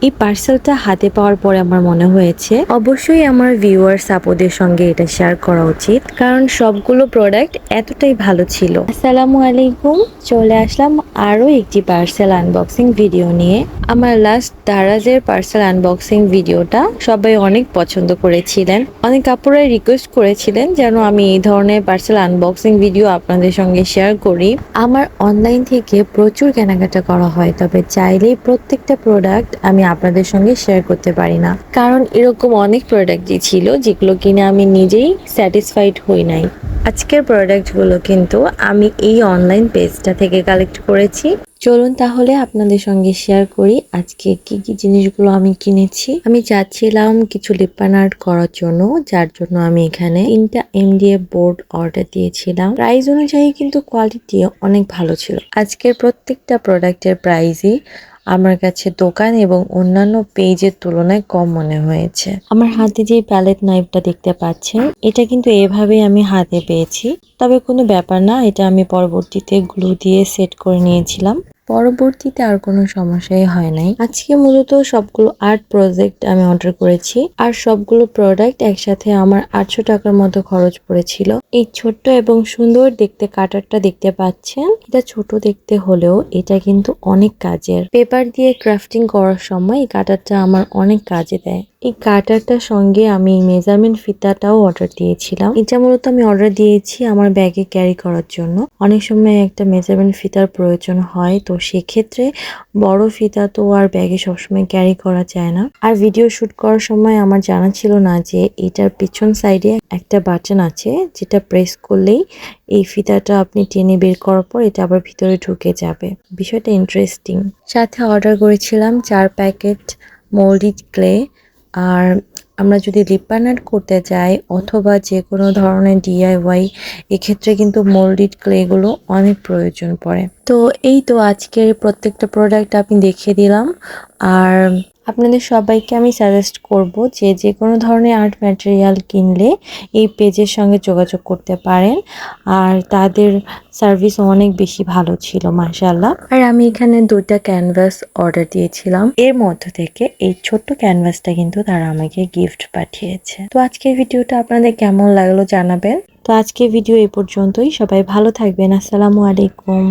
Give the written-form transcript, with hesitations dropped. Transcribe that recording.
এই পার্সেলটা হাতে পাওয়ার পরে আমার মনে হয়েছে অবশ্যই আমার ভিউয়ার্স আপুদের সঙ্গে এটা শেয়ার করা উচিত, কারণ সবগুলো প্রোডাক্ট এতটাই ভালো ছিল। আসসালামু আলাইকুম, চলে আসলাম আরো একটি পার্সেল আনবক্সিং ভিডিও নিয়ে। আমার লাস্ট দারাজের পার্সেল আনবক্সিং ভিডিওটা সবাই অনেক পছন্দ করেছিলেন, অনেক আপুরা রিকোয়েস্ট করেছিলেন যেন আমি এই ধরনের পার্সেল আনবক্সিং ভিডিও আপনাদের সঙ্গে শেয়ার করি। আমার অনলাইন থেকে প্রচুর কেনাকাটা করা হয়, তবে চাইলেই প্রত্যেকটা প্রোডাক্ট আমি আপনাদের সঙ্গে শেয়ার করতে পারি না, কারণ এরকম অনেক প্রোডাক্টই ছিল যেগুলো কিনে আমি নিজেই স্যাটিসফাইড হই নাই। আজকের প্রোডাক্টগুলো কিন্তু আমি এই অনলাইন পেজটা থেকে কালেক্ট করেছি। চলুন তাহলে আপনাদের সঙ্গে শেয়ার করি আজকে কি কি জিনিসগুলো আমি কিনেছি। আমি চাচ্ছিলাম কিছু লিপ বাম আর্ট করার জন্য, যার জন্য আমি এখানে 3টা MDF বোর্ড অর্ডার দিয়েছিলাম। প্রাইস অনুযায়ী কিন্তু কোয়ালিটি অনেক ভালো ছিল। আজকের প্রত্যেকটা প্রোডাক্টের প্রাইসই আমার কাছে দোকান এবং অন্যান্য পেজের তুলনায় কম মনে হয়েছে। আমার হাতে যে প্যালেট নাইফটা দেখতে পাচ্ছেন, এটা কিন্তু এভাবেই আমি হাতে পেয়েছি, তবে কোনো ব্যাপার না, এটা আমি পরবর্তীতে গ্লু দিয়ে সেট করে নিয়েছিলাম। পরবর্তীতে আর কোনো সমস্যাই হয় নাই। আজকে মূলত সবগুলো আর্ট প্রজেক্ট আমি অর্ডার করেছি, আর সবগুলো প্রোডাক্ট একসাথে আমার 800 টাকার মতো খরচ পড়েছিল। এই ছোট্ট এবং সুন্দর দেখতে কাটারটা দেখতে পাচ্ছেন, এটা ছোট দেখতে হলেও এটা কিন্তু অনেক কাজের। পেপার দিয়ে ক্রাফটিং করার সময় এই কাটারটা আমার অনেক কাজে দেয়। এই কাটারটার সঙ্গে আমি মেজারমেন্ট ফিতাটাও অর্ডার দিয়েছিলাম। এটা মূলত আমি অর্ডার দিয়েছি আমার ব্যাগে ক্যারি করার জন্য। অনেক সময় একটা মেজারমেন্ট ফিতার প্রয়োজন হয়, তো সেক্ষেত্রে বড় ফিতা তো আর ব্যাগে সবসময় ক্যারি করা যায় না। আর ভিডিও শুট করার সময় আমার জানা ছিল না যে এটার পিছন সাইডে একটা বাটন আছে, যেটা প্রেস করলেই এই ফিতাটা আপনি টেনে বের করার পর এটা আবার ভিতরে ঢুকে যাবে। বিষয়টা ইন্টারেস্টিং। সাথে অর্ডার করেছিলাম 4 প্যাকেট মোল্ডিড ক্লে। আর আমরা যদি লিপ বাম আর্ট করতে যাই অথবা যে কোনো ধরনের DIY, এক্ষেত্রে কিন্তু মোল্ডিড ক্লেগুলো অনেক প্রয়োজন পড়ে। তো এই তো আজকের প্রত্যেকটা প্রোডাক্ট আমি দেখিয়ে দিলাম। আর আপনাদের সবাইকে আমি সাজেস্ট করব যে যে কোনো ধরনের আর্ট ম্যাটেরিয়াল কিনলে এই পেজের সঙ্গে যোগাযোগ করতে পারেন, আর তাদের সার্ভিস অনেক বেশি ভালো ছিল মাশাআল্লাহ। আর আমি এখানে 2টা ক্যানভাস অর্ডার দিয়েছিলাম, এর মধ্য থেকে এই ছোট্ট ক্যানভাসটা কিন্তু তারা আমাকে গিফট পাঠিয়েছে। তো আজকের ভিডিওটা আপনাদের কেমন লাগলো জানাবেন। তো আজকের ভিডিও এই পর্যন্তই, সবাই ভালো থাকবেন। আসসালামু আলাইকুম।